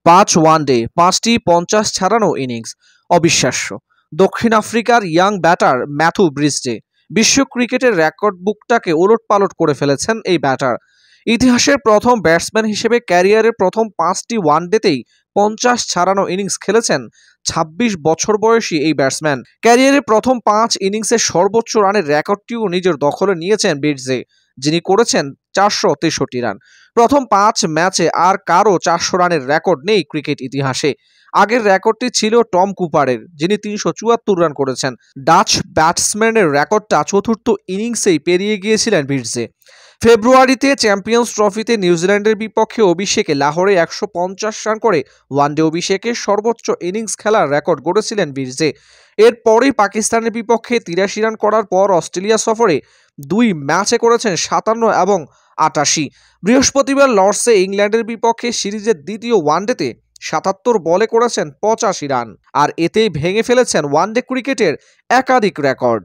5 one day 5টি 50 ছাড়ানো innings অবিশ্বাস্য। দক্ষিণ আফ্রিকার ইয়াং ব্যাটার ম্যাথু ব্রিসডে বিশ্ব ক্রিকেটের রেকর্ড বুকটাকে ওলটপালট করে ফেলেছেন এই ব্যাটার। ইতিহাসের প্রথম ব্যাটসম্যান হিসেবে ক্যারিয়ারের প্রথম 5টি ওয়ানডেতেই 50 ছাড়ানো ইনিংস খেলেছেন 26 বছর বয়সী এই ব্যাটসম্যান। ক্যারিয়ারের প্রথম 5 ইনিংসের সর্বোচ্চ রানের রেকর্ডটিও নিজের দখলে নিয়েছেন ব্রিসডে, যিনি করেছেন 463 রান। প্রথম 5 ম্যাচে আর কারও 400 রানের রেকর্ড নেই ক্রিকেট ইতিহাসে। আগের রেকর্ডটি ছিল টম কুপারের, যিনি 374 রান করেছেন। ডাচ ব্যাটসম্যানের রেকর্ডটা চতুর্থ ইনিংসেই পেরিয়ে গিয়েছিলেন ব্রিসডে। ফেব্রুয়ারিতে চ্যাম্পিয়ন্স ট্রফিতে নিউজিল্যান্ডের বিপক্ষে অভিষেকে লাহোরে 150 রান করে ওয়ানডে অভিষেকে সর্বোচ্চ ইনিংস খেলার রেকর্ড গড়েছিলেন ব্রিসডে। এরপরই পাকিস্তানের বিপক্ষে 83 রান করার পর অস্ট্রেলিয়া সফরে 2 ম্যাচে করেছেন 57 এবং 88। বৃহস্পতিবার লর্ডসে ইংল্যান্ডের বিপক্ষে সিরিজের দ্বিতীয় ওয়ানডেতে 77 বলে করেছেন 85 রান, আর এতেই ভেঙে ফেলেছেন ওয়ানডে ক্রিকেটের একাধিক রেকর্ড।